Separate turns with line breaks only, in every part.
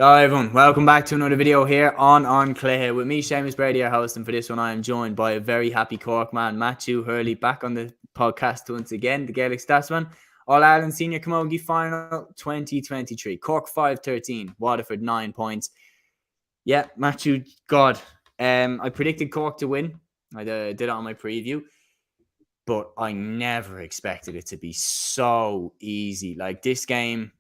Hello everyone, welcome back to another video here on Cluiche with me, Seamus, Brady, your host, and for this one I am joined by a very happy Cork man, Matthew Hurley, back on the podcast once again, the Gaelic Statsman. All-Ireland Senior Camogie Final 2023, Cork-5-13, Waterford 9 points. Yeah, Matthew, God, I predicted Cork to win. I did it on my preview, but I never expected it to be so easy. Like this game,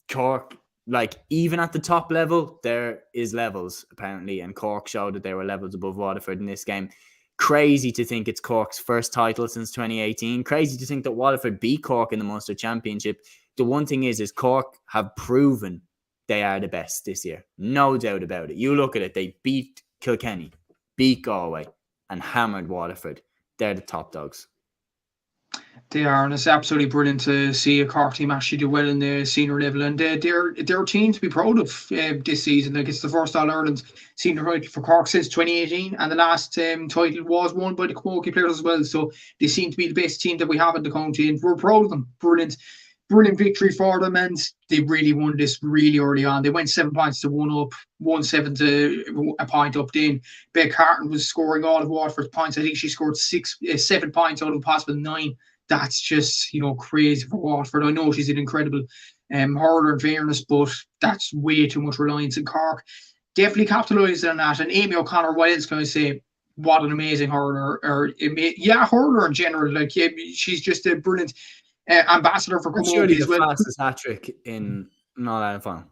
Cork, like even at the top level, there is levels apparently, and Cork showed that there were levels above Waterford in this game. Crazy to think it's Cork's first title since 2018. Crazy to think that Waterford beat Cork in the Munster Championship. The one thing is Cork have proven they are the best this year. No doubt about it. You look at it, they beat Kilkenny, beat Galway, and hammered Waterford. They're the top dogs.
They are, and it's absolutely brilliant to see a Cork team actually do well in the senior level, and they're a team to be proud of this season. Like, it's the first All-Ireland senior title for Cork since 2018, and the last title was won by the Camogie players as well. So they seem to be the best team that we have in the county, and we're proud of them. Brilliant victory for them, and they really won this really early on. They went 7 points to 1 up, 1-7 to a point up. Then Beck Carton was scoring all of Waterford's points. I think she scored 7 points out of a possible 9. That's just, crazy for Waterford. I know she's an incredible hurler in fairness, but that's way too much reliance in Cork. Definitely capitalised on that. And Amy O'Connor, what else can I say? What an amazing hurler. Hurler in general. Like, yeah, she's just a brilliant ambassador for Camogie as well.
Fastest hat-trick in an All-Ireland final.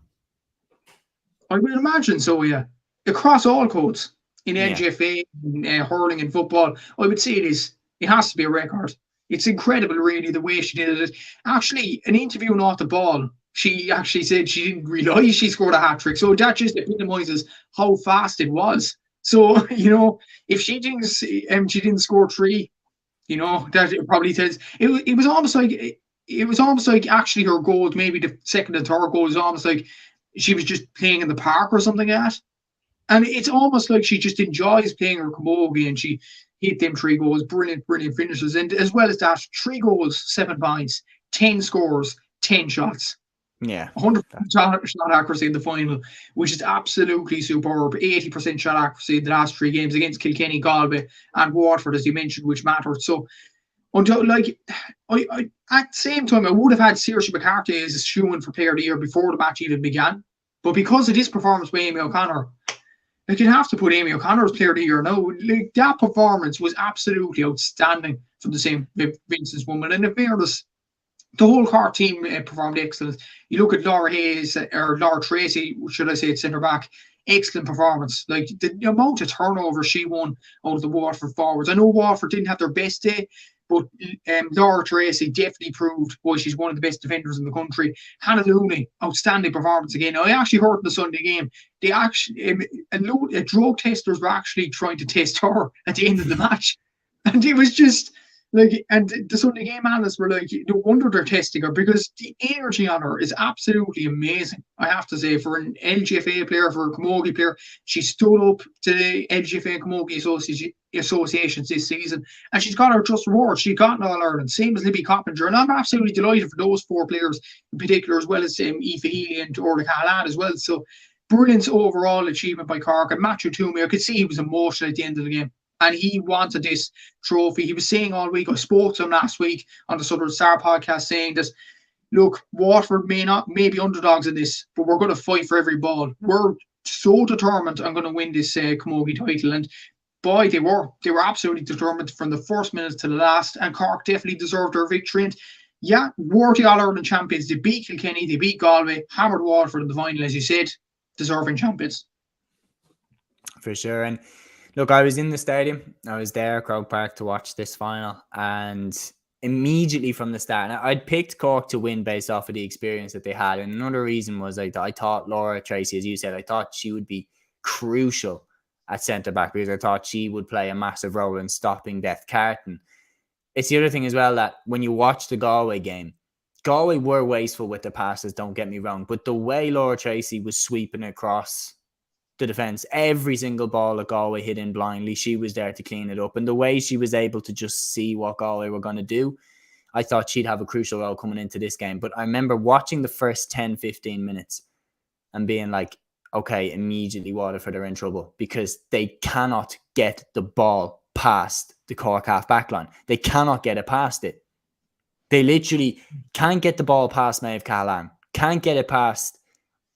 I would imagine so, yeah. Across all codes, in NGFA, in hurling and football, I would say it has to be a record. It's incredible, really, the way she did it. Actually, an interview off the ball, she actually said she didn't realise she scored a hat-trick. So that just epitomises how fast it was. So, if she didn't score 3, that it probably says it was almost like actually her goals, maybe the second and third goal, was almost like she was just playing in the park or something like that. And it's almost like she just enjoys playing her camogie, and she hit them 3 goals, brilliant finishes. And as well as that, 3 goals, 7 points, 10 scores, 10 shots.
Yeah.
100% shot accuracy in the final, which is absolutely superb. 80% shot accuracy in the last 3 games against Kilkenny, Galway, and Waterford, as you mentioned, which mattered. So, until at the same time, I would have had Saoirse McCarthy as a shoo-in for Player of the Year before the match even began. But because of this performance by Amy O'Connor, you'd have to put Amy O'Connor as Player of the Year now. Like, that performance was absolutely outstanding from the St. Vincent's woman. And in fairness, the whole Cork team performed excellent. You look at Laura Tracy, should I say, at centre back, excellent performance. Like, the amount of turnover she won out of the Waterford forwards. I know Waterford didn't have their best day, but Laura Tracy definitely proved why she's one of the best defenders in the country. Hannah Looney, outstanding performance again. I actually heard in the Sunday game, they actually drug testers were actually trying to test her at the end of the match, and it was just like, and the Sunday game analysts were like, no wonder they're testing her, because the energy on her is absolutely amazing. I have to say, for an LGFA player, for a Camogie player, she stood up to the LGFA Camogie associations this season, and she's got her just reward. She got an All-Ireland, same as Libby Coppinger, and I'm absolutely delighted for those 4 players in particular, as well as Aoife Healy and Orla Cahalad as well. So brilliant overall achievement by Cork. And Matthew Toomey, I could see he was emotional at the end of the game, and he wanted this trophy. He was saying all week, I spoke to him last week on the Southern Star podcast, saying that, look, Waterford may be underdogs in this, but we're going to fight for every ball. We're so determined I'm going to win this Camogie title. And boy, they were absolutely determined from the first minute to the last, and Cork definitely deserved their victory. And yeah, worthy All-Ireland champions. They beat Kilkenny, they beat Galway, hammered Waterford in the final, as you said, deserving champions.
For sure. And look, I was in the stadium. I was there, Croke Park, to watch this final. And immediately from the start, I'd picked Cork to win based off of the experience that they had. And another reason was I thought Laura Tracy, as you said, I thought she would be crucial at centre-back, because I thought she would play a massive role in stopping Beth Carton. It's the other thing as well, that when you watch the Galway game, Galway were wasteful with the passes, don't get me wrong, but the way Laura Tracy was sweeping across the defence, every single ball that Galway hit in blindly, she was there to clean it up. And the way she was able to just see what Galway were going to do, I thought she'd have a crucial role coming into this game. But I remember watching the first 10-15 minutes and being like, okay, immediately Waterford are in trouble because they cannot get the ball past the Cork half back line. They cannot get it past it. They literally can't get the ball past Maeve Callahan, can't get it past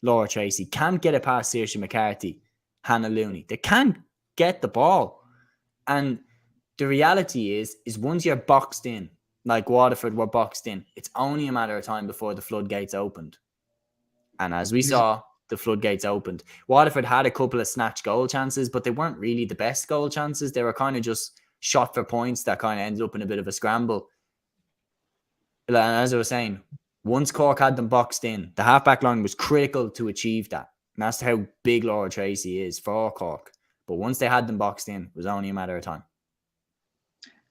Laura Tracy, can't get it past Saoirse McCarthy, Hannah Looney. They can't get the ball. And the reality is once you're boxed in, like Waterford were boxed in, it's only a matter of time before the floodgates opened. And as we saw, the floodgates opened. Waterford had a couple of snatch goal chances, but they weren't really the best goal chances. They were kind of just shot for points that kind of ended up in a bit of a scramble. And as I was saying, once Cork had them boxed in, the half-back line was critical to achieve that. And that's how big Laura Tracy is for Cork. But once they had them boxed in, it was only a matter of time.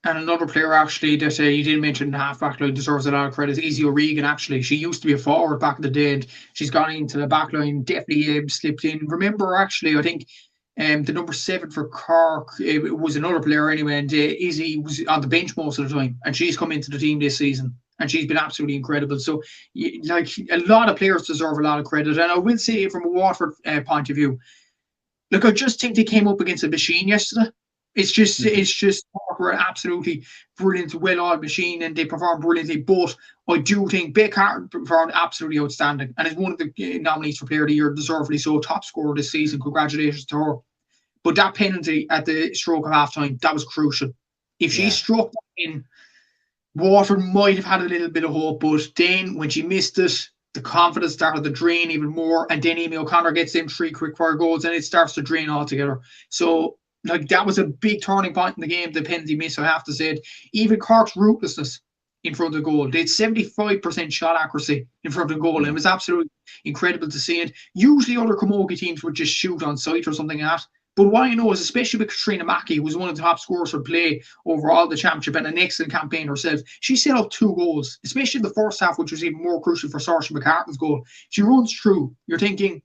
And another player actually that you didn't mention in the half-back line deserves a lot of credit is Izzy O'Regan. Actually, she used to be a forward back in the day, and she's gone into the back line, definitely slipped in. Remember, actually, I think the number 7 for Cork, it was another player anyway, and Izzy was on the bench most of the time, and she's come into the team this season, and she's been absolutely incredible. So, like, a lot of players deserve a lot of credit, and I will say from a Waterford point of view, look, I just think they came up against a machine yesterday. It's just we're absolutely brilliant, well-oiled machine, and they perform brilliantly. But I do think Beck Carton performed absolutely outstanding, and is one of the nominees for Player of the Year, deservedly so. Top scorer this season. Congratulations to her. But that penalty at the stroke of half-time, that was crucial. If she struck that in, Waterford might have had a little bit of hope. But then when she missed it, the confidence started to drain even more, and then Amy O'Connor gets them 3 quick-fire goals, and it starts to drain altogether. So, like, that was a big turning point in the game, the penalty miss, I have to say it. Even Cork's ruthlessness in front of the goal. They had 75% shot accuracy in front of the goal, and it was absolutely incredible to see it. Usually other camogie teams would just shoot on sight or something like that. But what I know is, especially with Katrina Mackey, who was one of the top scorers for play overall the championship and an excellent campaign herself, she set up 2 goals, especially in the first half, which was even more crucial for Saoirse McCarthy's goal. She runs through. You're thinking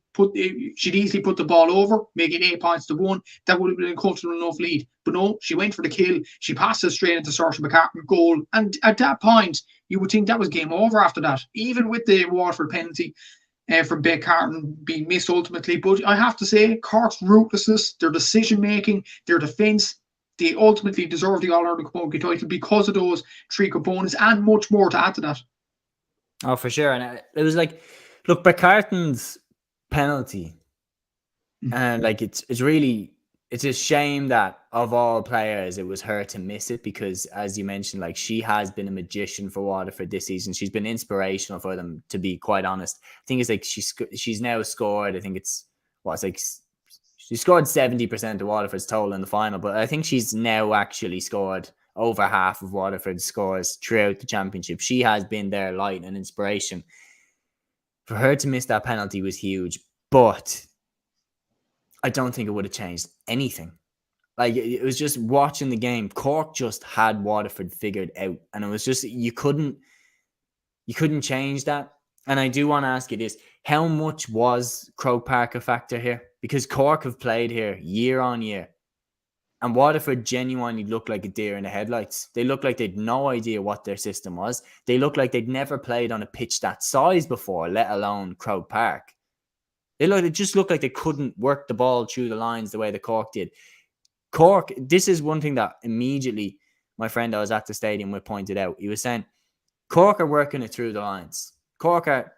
she'd easily put the ball over, making 8 points to 1. That would have been a comfortable enough lead. But no, she went for the kill. She passed it straight into Saoirse McCarthy's goal. And at that point, you would think that was game over after that, even with the Waterford penalty. From Beck Carton being missed ultimately. But I have to say, Cork's ruthlessness, their decision-making, their defence, they ultimately deserve the All-Ireland Camogie title because of those 3 components and much more to add to that.
Oh, for sure. And it was like, look, Beck Carton's penalty, and like it's a shame that of all players, it was her to miss it because, as you mentioned, like she has been a magician for Waterford this season. She's been inspirational for them, to be quite honest. I think it's like she's now scored. I think she scored 70% of Waterford's total in the final, but I think she's now actually scored over half of Waterford's scores throughout the championship. She has been their light and inspiration. For her to miss that penalty was huge, but I don't think it would have changed anything. Like, it was just watching the game. Cork just had Waterford figured out, and it was just you couldn't change that. And I do want to ask you this: how much was Croke Park a factor here? Because Cork have played here year on year, and Waterford genuinely looked like a deer in the headlights. They looked like they'd no idea what their system was. They looked like they'd never played on a pitch that size before, let alone Croke Park. It just looked like they couldn't work the ball through the lines the way the Cork did. Cork, this is one thing that immediately my friend I was at the stadium with pointed out. He was saying, Cork are working it through the lines. Cork are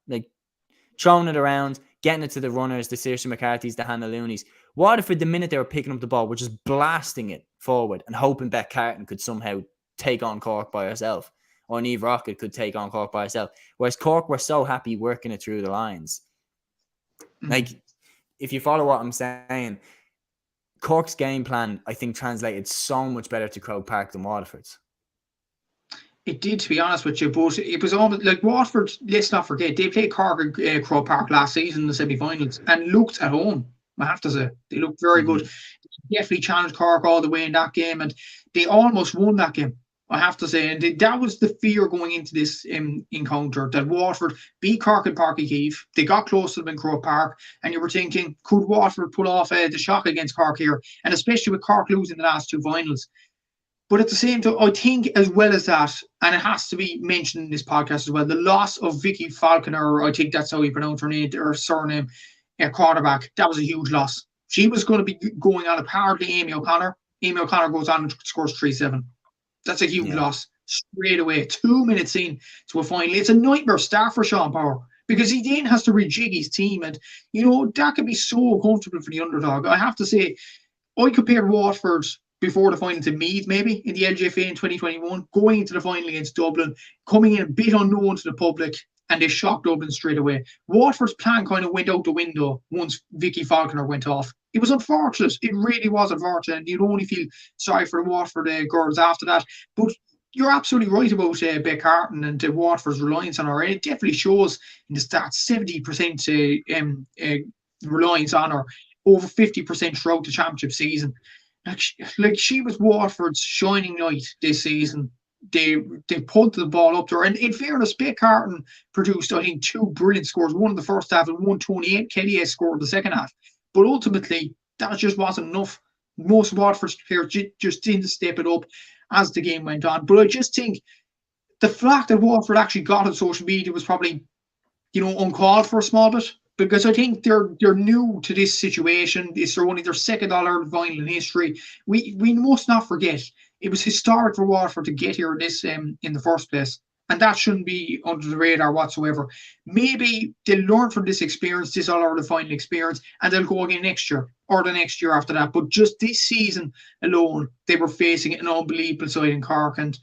like throwing it around, getting it to the runners, the Saoirse McCarthy's, the Hannah Looney's. Waterford, the minute they were picking up the ball, were just blasting it forward and hoping Beck Carton could somehow take on Cork by herself, or Niamh Rocket could take on Cork by herself. Whereas Cork were so happy working it through the lines. Like, if you follow what I'm saying, Cork's game plan, I think, translated so much better to Croke Park than Waterford's.
It did, to be honest with you, but it was almost like Waterford, let's not forget, they played Cork at Croke Park last season in the semi-finals and looked at home, I have to say. They looked very good. They definitely challenged Cork all the way in that game, and they almost won that game, I have to say. And that was the fear going into this encounter, that Waterford beat Cork and Páirc Uí Chaoimh. They got close to them in Croke Park, and you were thinking, could Waterford pull off the shock against Cork here? And especially with Cork losing the last 2 finals. But at the same time, I think as well as that, and it has to be mentioned in this podcast as well, the loss of Vicky Falconer, I think that's how you pronounce her name, or surname, quarterback. That was a huge loss. She was going to be going on a par to Amy O'Connor. Amy O'Connor goes on and scores 3-7. That's a huge loss straight away. 2 minutes in to a final. It's a nightmare start for Sean Power because he then has to rejig his team. And, that can be so comfortable for the underdog. I have to say, I compared Waterford before the final to Meath, maybe, in the LGFA in 2021, going into the final against Dublin, coming in a bit unknown to the public, and they shocked Dublin straight away. Waterford's plan kind of went out the window once Vicky Falconer went off. It was unfortunate. It really was unfortunate. You'd only feel sorry for the Waterford girls after that. But you're absolutely right about Beck Harton and Waterford's reliance on her. And it definitely shows in the stats, 70% reliance on her, over 50% throughout the championship season. She was Waterford's shining light this season. They punted the ball up to her. And in fairness, Beck Harton produced, I think, 2 brilliant scores, one in the first half and one 28. Kelly scored in the second half. But ultimately, that just wasn't enough. Most Waterford players just didn't step it up as the game went on. But I just think the fact that Waterford actually got on social media was probably, uncalled for a small bit. Because I think they're new to this situation. It's only their second All-Ireland final in history. We must not forget it was historic for Waterford to get here in the first place. And that shouldn't be under the radar whatsoever. Maybe they'll learn from this experience, this All-Ireland final experience, and they'll go again next year or the next year after that. But just this season alone, they were facing an unbelievable side in Cork. And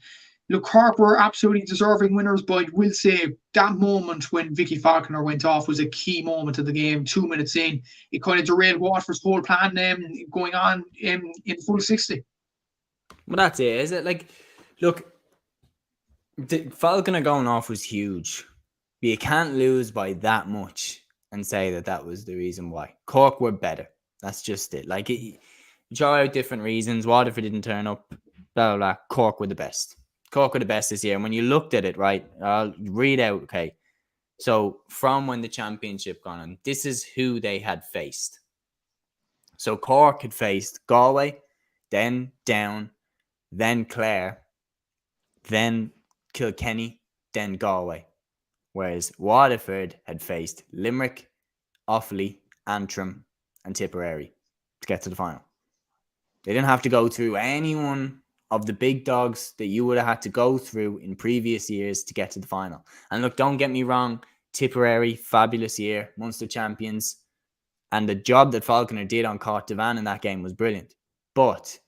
look, Cork were absolutely deserving winners, but I will say that moment when Vicky Falconer went off was a key moment of the game. 2 minutes in, it kind of derailed Waterford's whole plan going on in full 60.
Well, that's it, is it? Look, the Falconer going off was huge. But you can't lose by that much and say that was the reason why. Cork were better. That's just it. Draw out different reasons. Waterford didn't turn up. Blah, blah, blah. Cork were the best. Cork were the best this year. And when you looked at it, right, I'll read out, okay. So from when the championship gone on, this is who they had faced. So Cork had faced Galway, then Down, then Clare, then Kilkenny, then Galway. Whereas Waterford had faced Limerick, Offaly, Antrim, and Tipperary to get to the final. They didn't have to go through anyone of the big dogs that you would have had to go through in previous years to get to the final. And look, don't get me wrong, Tipperary, fabulous year, Munster champions, and the job that Falconer did on Cork-5-13 in that game was brilliant. But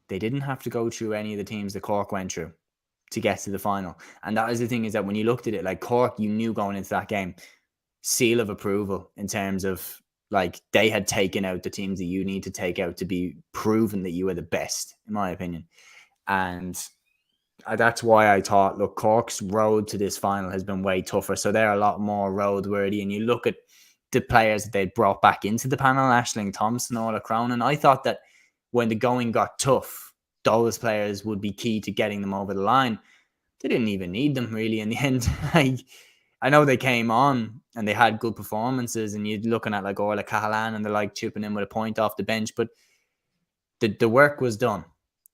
they didn't have to go through any of the teams that Cork went through to get to the final. And that is the thing, is that when you looked at it, Cork, you knew going into that game, seal of approval in terms of they had taken out the teams that you need to take out to be proven that you are the best, in my opinion. And that's why I thought, look, Cork's road to this final has been way tougher. So they're a lot more roadworthy. And you look at the players that they brought back into the panel, Aisling Thompson, Orla Cronin. I thought that when the going got tough, those players would be key to getting them over the line. They didn't even need them really in the end. I know they came on and they had good performances, and you're looking at Orla Cahalane and they're chipping in with a point off the bench, but the work was done.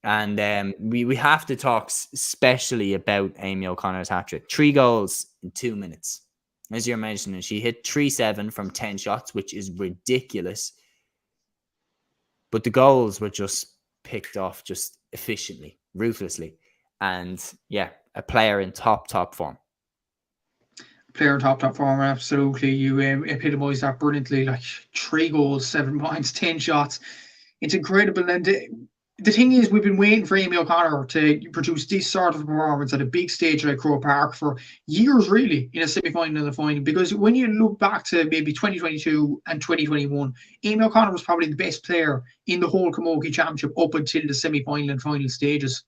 And we have to talk especially about Amy O'Connor's hat-trick. 3 goals in 2 minutes. As you're mentioning, she hit 3-7 from 10 shots, which is ridiculous. But the goals were just picked off just efficiently, ruthlessly. And yeah, a player in top form.
Player in top form, absolutely. You epitomised that brilliantly. 3 goals, 7 points, 10 shots. It's incredible. And the thing is, we've been waiting for Amy O'Connor to produce this sort of performance at a big stage like Croke Park for years, really, in a semi-final and a final. Because when you look back to maybe 2022 and 2021, Amy O'Connor was probably the best player in the whole Camogie Championship up until the semi-final and final stages.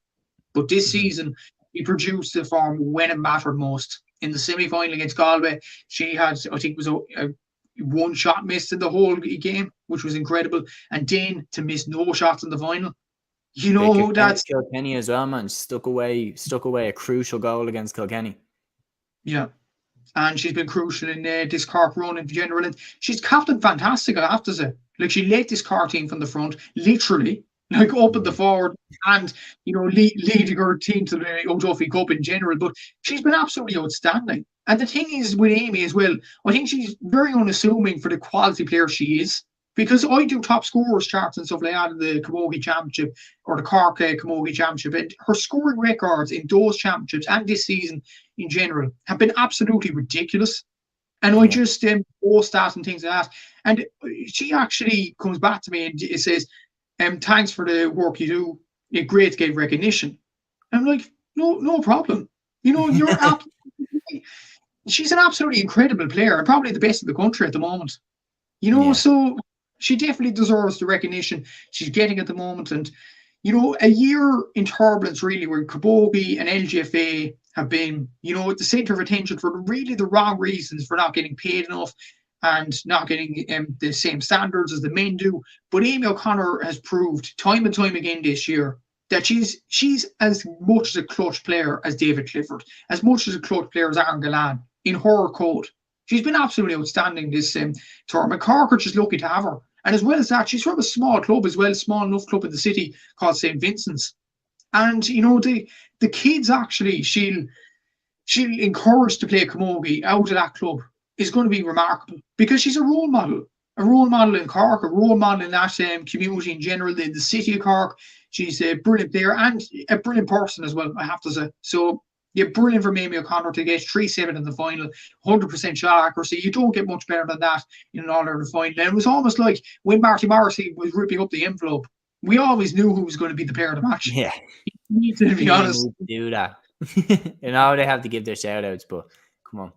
But this season, he produced the form when it mattered most. In the semi-final against Galway, she had, I think, was a 1 shot missed in the whole game, which was incredible. And then to miss no shots in the final. That's
Kilkenny as well, man. Stuck away a crucial goal against Kilkenny.
Yeah. And she's been crucial in this Cork run in general. And she's captain fantastic, I have to say. She led this Cork team from the front, literally, up at the forward and, leading her team to the O'Duffy Cup in general. But she's been absolutely outstanding. And the thing is with Amy as well, I think she's very unassuming for the quality player she is. Because I do top scorers charts and stuff like that in the Camogie Championship or the Cork Camogie Championship. And her scoring records in those championships and this season in general have been absolutely ridiculous. And I just post that and things like that. And she actually comes back to me and it says, thanks for the work you do. It's great to get recognition. I'm like, no problem. You know, she's an absolutely incredible player and probably the best in the country at the moment. You know, so she definitely deserves the recognition she's getting at the moment. And, you know, a year in turbulence, really, where Camogie and LGFA have been, you know, at the centre of attention for really the wrong reasons, for not getting paid enough and not getting the same standards as the men do. But Amy O'Connor has proved time and time again this year that she's as much as a clutch player as David Clifford, as much as a clutch player as Aaron Gallan in her code. She's been absolutely outstanding this tournament. Cork are just lucky to have her. And as well as that, she's from a small club as well, small enough club in the city called St. Vincent's. And, you know, the kids actually, she'll encourage to play camogie out of that club is going to be remarkable because she's a role model in Cork, a role model in that community in general, in the city of Cork. She's a brilliant player and a brilliant person as well, I have to say. So, yeah, brilliant for Amy O'Connor to get 3-7 in the final, 100% shot accuracy. You don't get much better than that in an All-Ireland final. And it was almost like when Marty Morrissey was ripping up the envelope, we always knew who was going to be the player of the match.
Yeah.
To be honest.
Do that. You know, they have to give their shout-outs, but come on.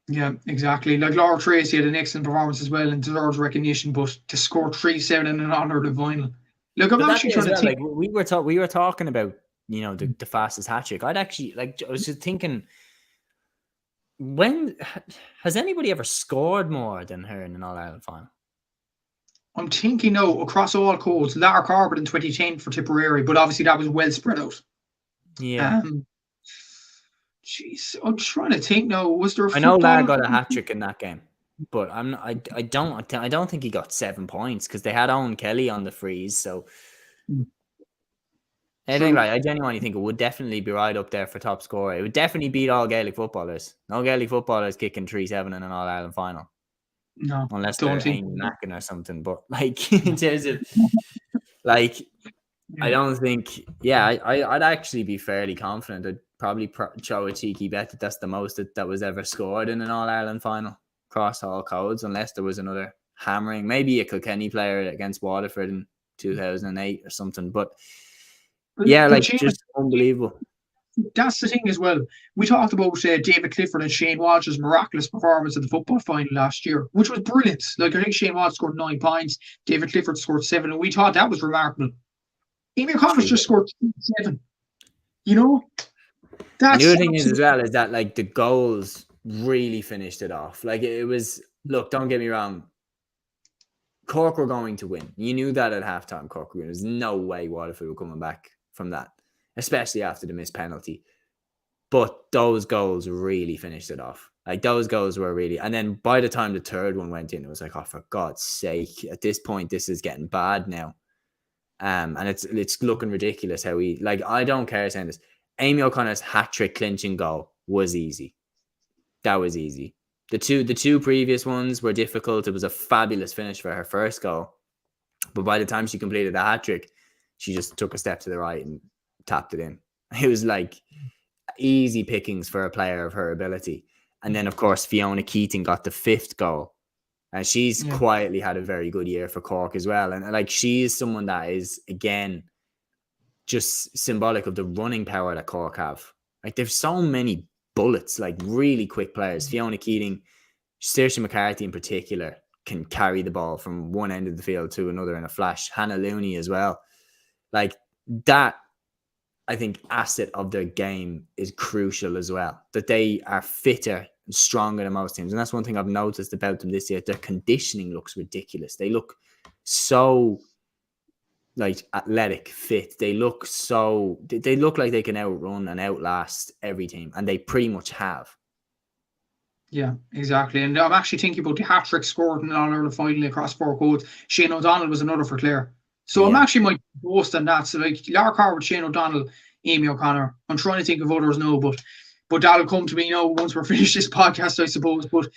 Yeah, exactly. Like Laura Tracy had an excellent performance as well and deserves recognition, but to score 3-7 in an All-Ireland final. Look, I'm actually trying to think.
Like we were talking about, you know, the fastest hat trick. I was just thinking, when has anybody ever scored more than her in an All-Ireland final?
I'm thinking now across all codes, Lara Corbett in 2010 for Tipperary, but obviously that was well spread out.
Yeah.
Jeez, I'm trying to think now. Was there?
I know Lara got a hat trick in that game, but I don't think he got 7 points because they had Owen Kelly on the freeze. So. I genuinely think it would definitely be right up there for top scorer. It would definitely beat all Gaelic footballers. No Gaelic footballers kicking 3-7 in an All-Ireland final.
No,
unless they're Mackin or something. But like in terms of like, I don't think. Yeah, I'd actually be fairly confident. I'd probably throw a cheeky bet that that's the most that was ever scored in an All-Ireland final across all codes, unless there was another hammering, maybe a Kilkenny player against Waterford in 2008 or something. But yeah, like just unbelievable.
That's the thing as well. We talked about David Clifford and Shane Walsh's miraculous performance at the football final last year, which was brilliant. Like, I think Shane Walsh scored 9 points, David Clifford scored 7, and we thought that was remarkable. Amy O'Connor's just scored 7. You know?
And the other thing is as well is that like the goals really finished it off. Like it was, look, don't get me wrong, Cork were going to win. You knew that at halftime, Cork were winning. There's no way Waterford were coming back from that, especially after the missed penalty. But those goals really finished it off. Like those goals were really, and then by the time the third one went in, it was like, oh, for God's sake! At this point, this is getting bad now. And it's looking ridiculous how we like. I don't care saying this. Amy O'Connor's hat trick clinching goal was easy. That was easy. The two previous ones were difficult. It was a fabulous finish for her first goal, but by the time she completed the hat trick, she just took a step to the right and tapped it in. It was like easy pickings for a player of her ability. And then, of course, Fiona Keating got the 5th goal. And she's quietly had a very good year for Cork as well. And like she is someone that is, again, just symbolic of the running power that Cork have. Like there's so many bullets, like really quick players. Fiona Keating, Saoirse McCarthy in particular, can carry the ball from one end of the field to another in a flash. Hannah Looney as well. Like that, I think, asset of their game is crucial as well. That they are fitter and stronger than most teams. And that's one thing I've noticed about them this year. Their conditioning looks ridiculous. They look so like athletic, fit. They look like they can outrun and outlast every team. And they pretty much have.
Yeah, exactly. And I'm actually thinking about the hat-trick scored in an All-Ireland final across 4 codes. Shane O'Donnell was another for Clare. So I'm actually might boast on that. So like Lara Corbett, Shane O'Donnell, Amy O'Connor. I'm trying to think of others now, but But that'll come to me now once we're finished this podcast, I suppose. But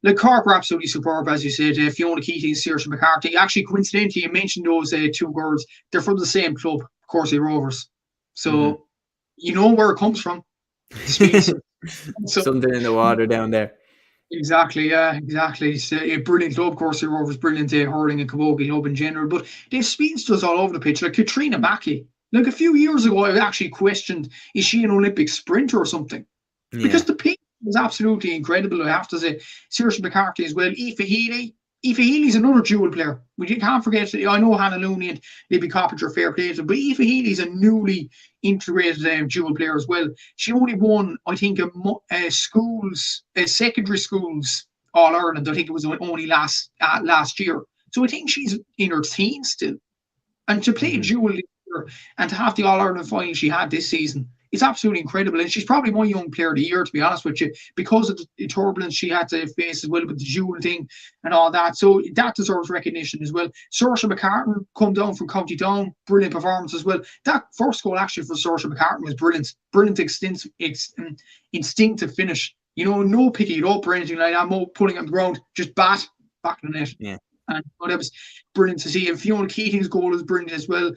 like Cork were absolutely superb, as you said. Fiona Keating, Saoirse McCarthy. Actually, coincidentally, you mentioned those two girls. They're from the same club, Cork Rovers. So you know where it comes from. So,
something in the water down there.
Exactly, yeah, exactly. It's a brilliant club, Cork Rovers, brilliant hurling and camogie club in general. But they've speedsters all over the pitch, like Katrina Mackey. Like a few years ago, I actually questioned, is she an Olympic sprinter or something?
Yeah.
Because the pace was absolutely incredible, I have to say. Saoirse McCarthy as well. Aoife Healy. Aoife Healy's another dual player. We can't forget, I know Hannah Looney and Libby Coppinger, fair play to them, but Aoife Healy's a newly integrated dual player as well. She only won, I think, secondary schools All-Ireland. I think it was only last year. So I think she's in her teens still. And to play dual and to have the All-Ireland final she had this season, it's absolutely incredible. And she's probably my young player of the year, to be honest with you, because of the turbulence she had to face as well with the dual thing and all that. So that deserves recognition as well. Saoirse McCarthy come down from County Down, brilliant performance as well. That first goal actually for Saoirse McCarthy was brilliant. Brilliant instinctive finish. You know, no picking it up or anything like that, no pulling it on the ground, just back in the net.
Yeah.
And that was brilliant to see. And Fiona Keating's goal is brilliant as well.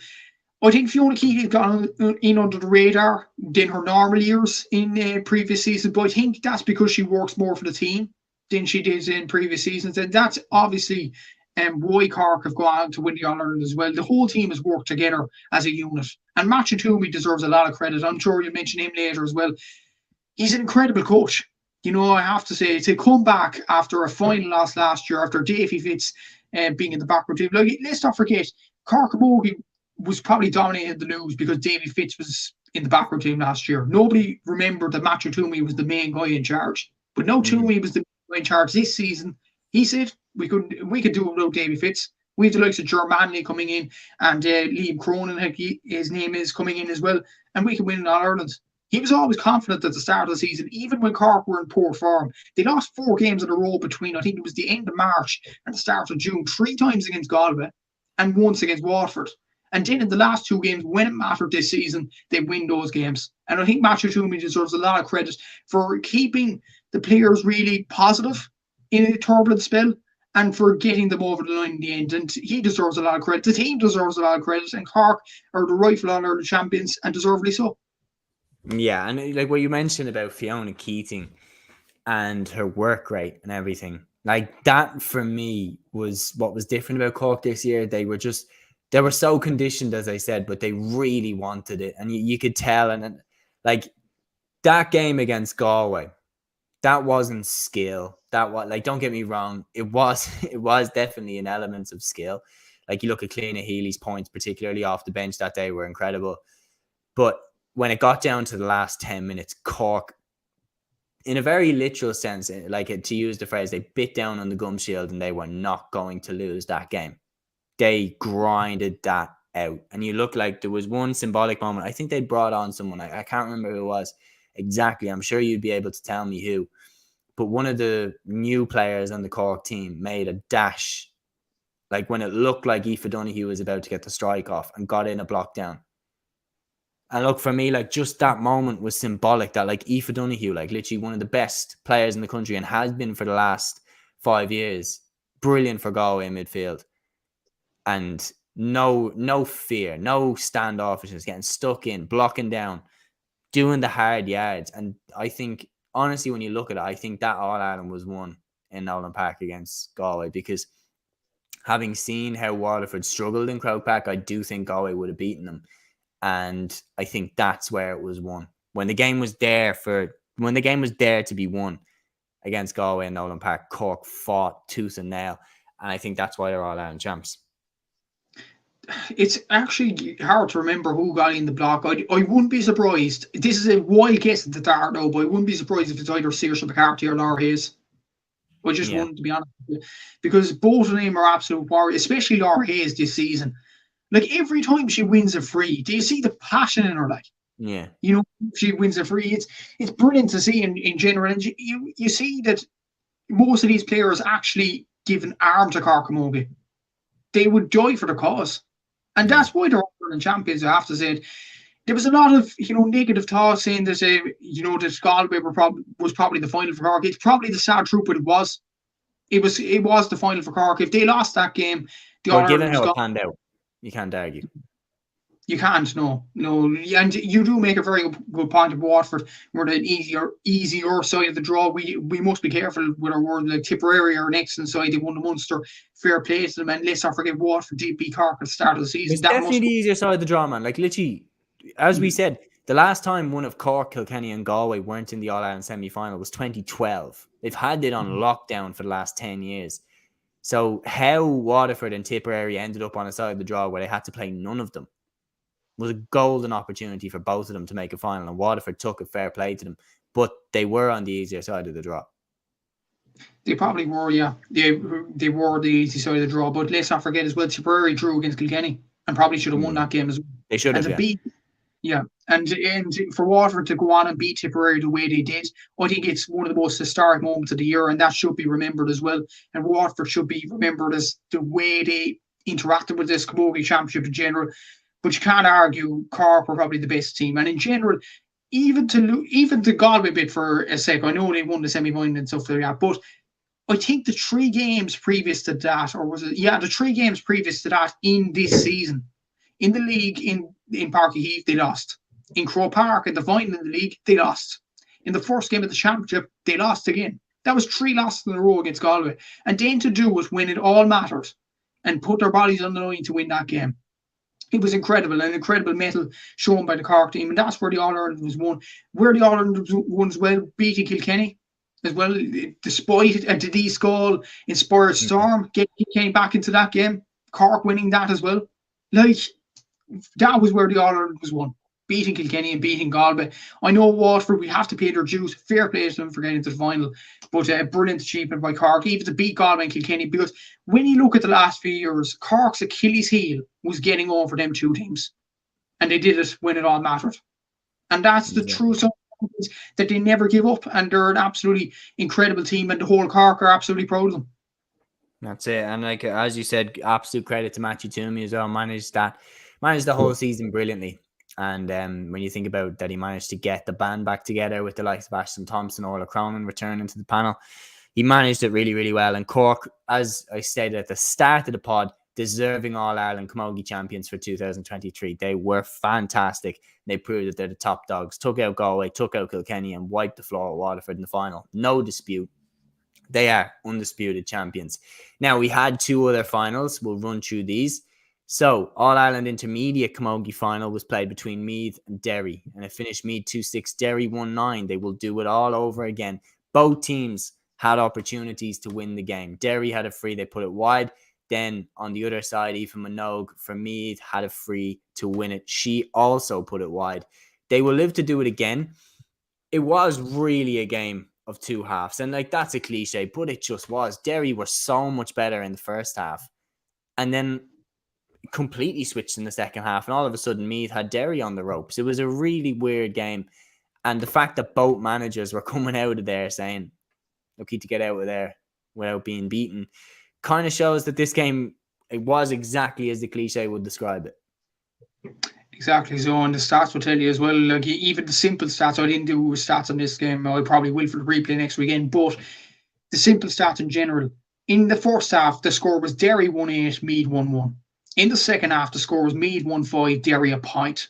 I think Fiona Keating's gone in under the radar than her normal years in previous seasons, but I think that's because she works more for the team than she did in previous seasons. And that's obviously why Cork have gone on to win the All-Ireland as well. The whole team has worked together as a unit. And Matthew Toomey deserves a lot of credit. I'm sure you'll mention him later as well. He's an incredible coach. You know, I have to say, to come back after a final loss last year, after Davy Fitz being in the backroom team. Like, let's not forget, Cork Camogie was probably dominating the news because Davy Fitz was in the backroom team last year. Nobody remembered that Matthew Toomey was the main guy in charge. But now Toomey was the main guy in charge this season. He said we could do it without Davy Fitz. We have the likes of Ger Manley coming in and Liam Cronin, his name is coming in as well, and we can win in All-Ireland. He was always confident at the start of the season, even when Cork were in poor form. They lost 4 games in a row between, I think it was the end of March and the start of June, 3 times against Galway and once against Waterford. And then in the last 2 games, when it mattered this season, they win those games. And I think Matthew Toomey deserves a lot of credit for keeping the players really positive in a turbulent spell and for getting them over the line in the end. And he deserves a lot of credit. The team deserves a lot of credit. And Cork are the rightful All-Ireland champions, and deservedly so.
Yeah, and like what you mentioned about Fiona Keating and her work rate and everything, like that for me was what was different about Cork this year. They were so conditioned, as I said, but they really wanted it, and you could tell. And like that game against Galway, that wasn't skill. That was, like, don't get me wrong, it was definitely an element of skill. Like you look at Cliona Healy's points, particularly off the bench that day, were incredible, but when it got down to the last 10 minutes, Cork, in a very literal sense, like to use the phrase, they bit down on the gum shield and they were not going to lose that game. They grinded that out. And you look like there was one symbolic moment. I think they brought on someone. I can't remember who it was exactly. I'm sure you'd be able to tell me who. But one of the new players on the Cork team made a dash, like when it looked like Aoife Donoghue was about to get the strike off, and got in a block down. And look, for me, like just that moment was symbolic that like Aoife Donoghue, like literally one of the best players in the country and has been for the last 5 years, brilliant for Galway in midfield. And no fear, no standoffishness, getting stuck in, blocking down, doing the hard yards. And I think, honestly, when you look at it, I think that All-Ireland was won in Nolan Park against Galway, because having seen how Waterford struggled in Croke Park, I do think Galway would have beaten them. And I think that's where it was won. When the game was there to be won against Galway and Nolan Park, Cork fought tooth and nail. And I think that's why they're All-Ireland champs.
It's actually hard to remember who got in the block. I wouldn't be surprised. This is a wild guess at the start now, but I wouldn't be surprised if it's either Saoirse McCarthy or Laura Hayes. I just wouldn't, to be honest with you. Because both of them are absolute warriors, especially Laura Hayes this season. Like every time she wins a free, do you see the passion in her? Like,
yeah,
you know, she wins a free. It's brilliant to see in general. And you see that most of these players actually give an arm to Cork Camogie. They would die for the cause. And that's why they're All-Ireland champions, I have to say. there was a lot of negative thoughts saying that that Galway was probably the final for Cork. It's probably the sad truth, but it was. It was the final for Cork. If they lost that game, the
Well,
All
given
Ireland was
how it
gone.
panned out, you can't argue.
You can't, no, and you do make a very good point of Waterford. We're the easier side of the draw. We must be careful with our word. Like Tipperary are next inside. They won the Munster. Fair play to them, and let's not forget Waterford did beat Cork at the start of the season.
It's definitely the easier side of the draw, man. Like literally, as we said, the last time one of Cork, Kilkenny, and Galway weren't in the All-Ireland semi-final was 2012. They've had it on lockdown for the last 10 years. So how Waterford and Tipperary ended up on a side of the draw where they had to play none of them was a golden opportunity for both of them to make a final, and Waterford took it, fair play to them, but they were on the easier side of the draw.
They probably were, yeah. They were the easy side of the draw, but let's not forget as well, Tipperary drew against Kilkenny and probably should have won that game as well.
They should have,
and for Waterford to go on and beat Tipperary the way they did, I think it's one of the most historic moments of the year, and that should be remembered as well. And Waterford should be remembered as the way they interacted with this Camogie Championship in general. But you can't argue Cork were probably the best team. And in general, even to Galway bit for a sec, I know they won the semi-final and stuff like that, but I think the 3 games previous to that, or was it? Yeah, the 3 games previous to that in this season, in the league in Páirc Uí Chaoimh, they lost. In Croke Park, in the final in the league, they lost. In the first game of the championship, they lost again. That was 3 losses in a row against Galway. And then to do it when it all mattered and put their bodies on the line to win that game. It was incredible, an incredible mettle shown by the Cork team, and that's where the All-Ireland was won. Where the All-Ireland won as well, beating Kilkenny as well, despite a Denise goal inspired storm, getting Kilkenny back into that game, Cork winning that as well. Like, that was where the All-Ireland was won, beating Kilkenny and beating Galway. I know Waterford, we have to pay their dues, fair play to them for getting to the final, but a brilliant achievement by Cork, even to beat Galway and Kilkenny, because when you look at the last few years, Cork's Achilles heel was getting over them 2 teams, and they did it when it all mattered. And that's the true sign that they never give up, and they're an absolutely incredible team, and the whole Cork are absolutely proud of them.
That's it. And like as you said, absolute credit to Matthew Toomey as well. Managed the whole season brilliantly. And when you think about that, he managed to get the band back together with the likes of Ashton Thompson, Orla Cronin returning to the panel. He managed it really, really well. And Cork, as I said at the start of the pod, deserving All-Ireland Camogie champions for 2023. They were fantastic. They proved that they're the top dogs. Took out Galway, took out Kilkenny, and wiped the floor at Waterford in the final. No dispute. They are undisputed champions. Now, we had 2 other finals. We'll run through these. So, All-Ireland Intermediate Camogie Final was played between Meath and Derry, and it finished Meath 2-6, Derry 1-9. They will do it all over again. Both teams had opportunities to win the game. Derry had a free, they put it wide. Then, on the other side, Aoife Minogue from Meath had a free to win it. She also put it wide. They will live to do it again. It was really a game of 2 halves, and like that's a cliche, but it just was. Derry were so much better in the first half, and then completely switched in the second half, and all of a sudden Meath had Derry on the ropes. It was a really weird game, and the fact that both managers were coming out of there saying lucky to get out of there without being beaten kind of shows that this game, it was exactly as the cliche would describe it.
Exactly so, and the stats will tell you as well, like even the simple stats, I didn't do stats on this game, I probably will for the replay next weekend, but the simple stats in general, in the first half, the score was Derry 1-8, Meath 1-1. In the second half, the score was Meath 1-5, Derry a point.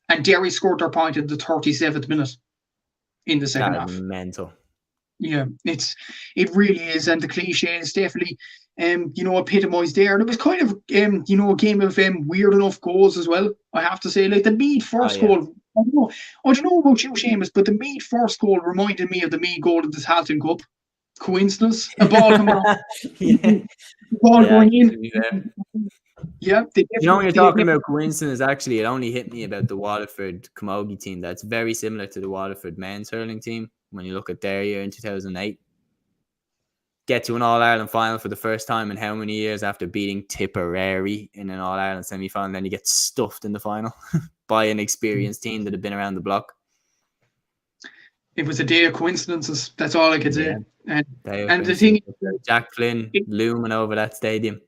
And Derry scored their point in the 37th minute in the second half.
That is mental.
Yeah, it really is, and the cliche is definitely, epitomised there. And it was kind of, a game of weird enough goals as well. I have to say, like the Meath first goal. I don't know about you, Seamus, but the Meath first goal reminded me of the Meath goal of the Halton Cup. Coincidence? A ball coming off. Ball going in. Yeah,
when you're talking about coincidence, actually, it only hit me about the Waterford Camogie team. That's very similar to the Waterford men's hurling team. When you look at their year in 2008, get to an All-Ireland final for the first time in how many years after beating Tipperary in an All-Ireland semi-final, and then you get stuffed in the final by an experienced team that had been around the block.
It was a day of coincidences. That's all I could say.
Yeah.
And the thing,
Jack Flynn looming over that stadium.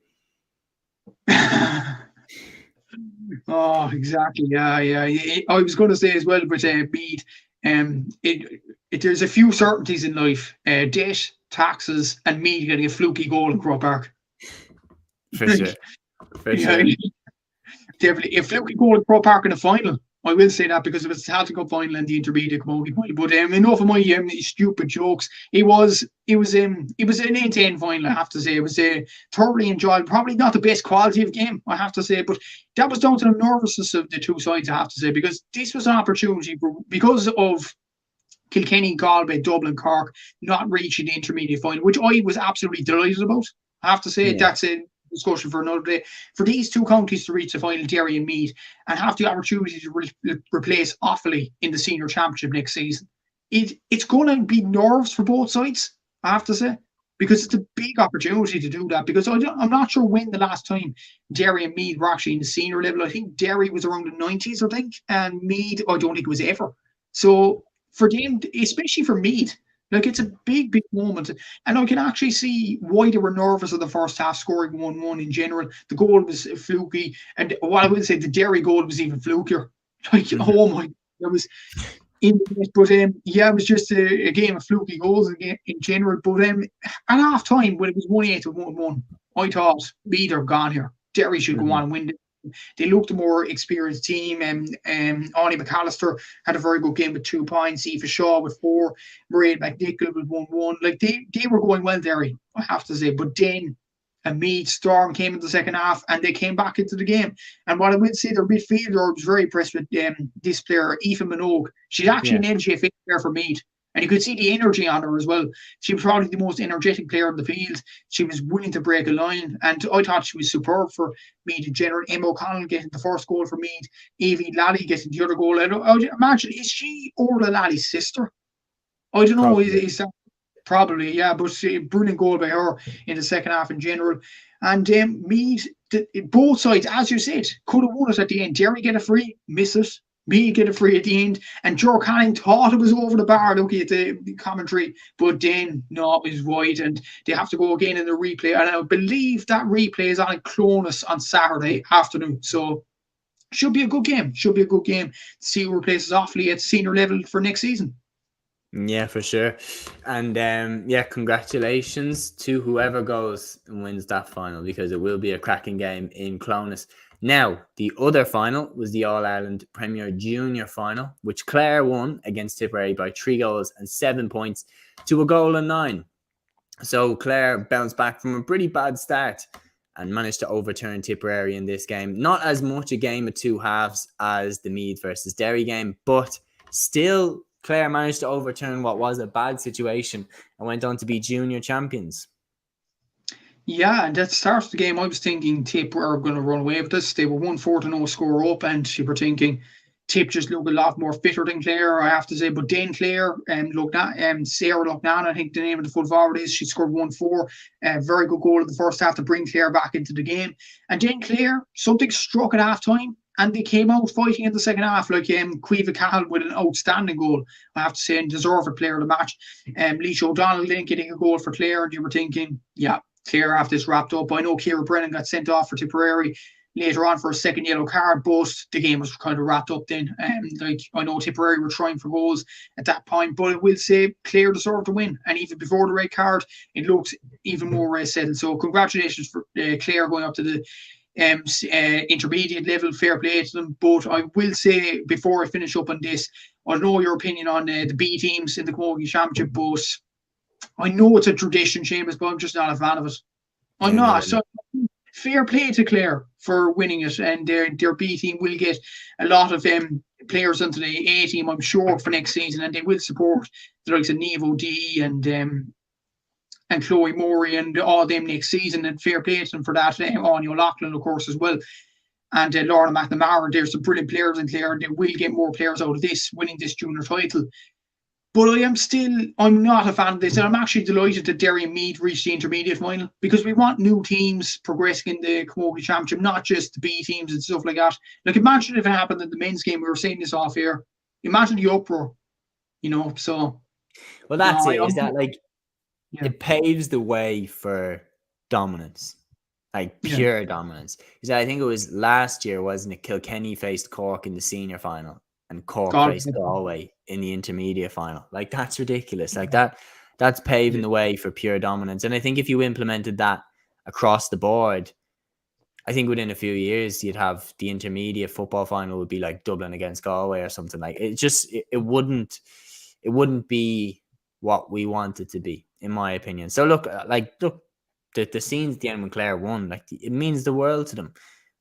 Oh, exactly. Yeah. I was going to say as well with Mead, there's a few certainties in life: debt, taxes, and Mead getting a fluky goal in Croke Park.
For sure. For
Yeah,
sure.
definitely. A fluky goal in Croke Park in the final. I will say that because it was the Celtic Cup final and the Intermediate Camogie final. But enough of my stupid jokes. It was an 8-10 final. I have to say it was thoroughly enjoyed. Probably not the best quality of game, I have to say, but that was down to the nervousness of the two sides. I have to say, because this was an opportunity because of Kilkenny, Galway, Dublin, Cork not reaching the intermediate final, which I was absolutely delighted about. I have to say
Yeah.
that's a discussion for another day. For these two counties to reach the final, Derry and Meath, and have the opportunity to replace Offaly in the senior championship next season, it's going to be nerves for both sides. I have to say. Because it's a big opportunity to do that. Because I'm not sure when the last time Derry and Meath were actually in the senior level. I think Derry was around the 90s, I think, and Meath, I don't think it was ever. So for them, especially for Meath, like it's a big moment. And I can actually see why they were nervous of the first half, scoring 1-1 in general. The goal was fluky. And what I would say, the Derry goal was even flukier. Like, oh my, it was in it. But yeah, it was just a game of fluky goals in general. But at half time, when it was 1-8 to 1-1, I thought Meath are gone here. Derry should go on and win it. They looked a more experienced team. Arnie McAllister had a very good game with 2 points. Aoife Shaw with 4. Mairead McNichol with 1-1. Like they were going well, Derry, I have to say. But then a Meath storm came in the second half and they came back into the game. And what I would say, their midfielder, I was very impressed with this player, Aoife Minogue. She's actually an LGFA player for Meath. And you could see the energy on her as well. She was probably the most energetic player on the field. She was willing to break a line. And I thought she was superb for Meath in general. Emma O'Connell getting the first goal for Meath. Evie Lally getting the other goal. I would imagine, is she Orla Lally's sister? I don't know. Is that probably, yeah. But brilliant goal by her in the second half in general. And Meath, both sides, as you said, could have won it at the end. Derry get a free, miss it. Me get a free at the end, and Joe Canning thought it was over the bar looking at the commentary, but then no, it was wide, and they have to go again in the replay. And I believe that replay is on Clonus on Saturday afternoon, so should be a good game. Should be a good game to see who replaces Offaly at senior level for next season.
Yeah, for sure. And yeah, congratulations to whoever goes and wins that final, because it will be a cracking game in Clonus. Now, the other final was the All-Ireland Premier Junior Final, which Clare won against Tipperary by 3 goals and 7 points to a goal and 9. So Clare bounced back from a pretty bad start and managed to overturn Tipperary in this game. Not as much a game of two halves as the Meath versus Derry game, but still Clare managed to overturn what was a bad situation and went on to be junior champions.
Yeah, and at the start of the game, I was thinking Tip were going to run away with this. They were 1-4-0 score up, and you were thinking Tip just looked a lot more fitter than Clare, I have to say. But then Clare Sarah Loughnane, I think the name of the full forward is, she scored 1-4. Very good goal in the first half to bring Clare back into the game. And then Clare, something struck at half time, and they came out fighting in the second half, like Cueva Cahill with an outstanding goal, I have to say, and deserved player of the match. Laois O'Donnell then getting a goal for Clare, and you were thinking, yeah, Clare have this wrapped up. I know Ciara Brennan got sent off for Tipperary later on for a second yellow card, but the game was kind of wrapped up then. Like, I know Tipperary were trying for goals at that point, but I will say Clare deserved to win. And even before the red card, it looked even more settled. So congratulations for Clare going up to the intermediate level. Fair play to them. But I will say, before I finish up on this, I know your opinion on the B teams in the Camogie Championship, but I know it's a tradition, Seamus, but I'm just not a fan of it. I'm not. So fair play to Clare for winning it, and their B team will get a lot of players into the A team, I'm sure, for next season, and they will support the likes of Nevo D and Chloe Morey and all them next season, and fair play to them for that. Anya O'Loughlin, of course, as well. And Lorna McNamara, there's some brilliant players in Clare, and they will get more players out of this, winning this junior title. But I'm not a fan of this, and I'm actually delighted that Derry and Meath reached the intermediate final, because we want new teams progressing in the Camogie Championship, not just the B teams and stuff like that. Like, imagine if it happened in the men's game. We were saying this off air. Imagine the uproar, so.
Well, that's it. Is that like, it paves the way for dominance. like
Yeah.
pure dominance. Because I think it was last year, wasn't it? Kilkenny faced Cork in the senior final, and Cork
God,
faced Galway in the intermediate final. Like that's ridiculous. Like that's paving
yeah.
the way for pure dominance. And I think if you implemented that across the board, I think within a few years you'd have the intermediate football final would be like Dublin against Galway or something. Like it wouldn't be what we want it to be, in my opinion. So look, the scenes the end when Clare won, like it means the world to them.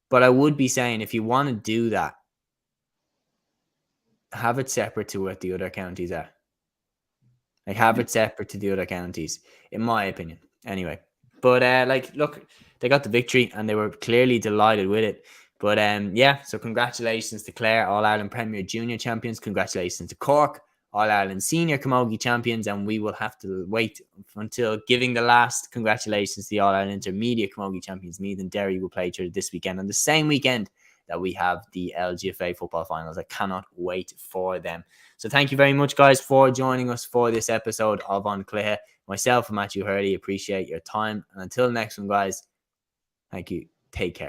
But I would be saying if you want to do that, have it separate to what the other counties are. Like have it separate to the other counties, in my opinion. Anyway, but look, they got the victory and they were clearly delighted with it. But yeah, so congratulations to Clare, All-Ireland Premier Junior champions. Congratulations to Cork, All-Ireland Senior Camogie champions. And we will have to wait until giving the last congratulations to the All-Ireland Intermediate Camogie champions. Meath and Derry will play each other this weekend on the same weekend that we have the LGFA football finals. I cannot wait for them. So thank you very much, guys, for joining us for this episode of On Cluiche. Myself and Matthew Hurley appreciate your time. And until next one, guys, thank you. Take care.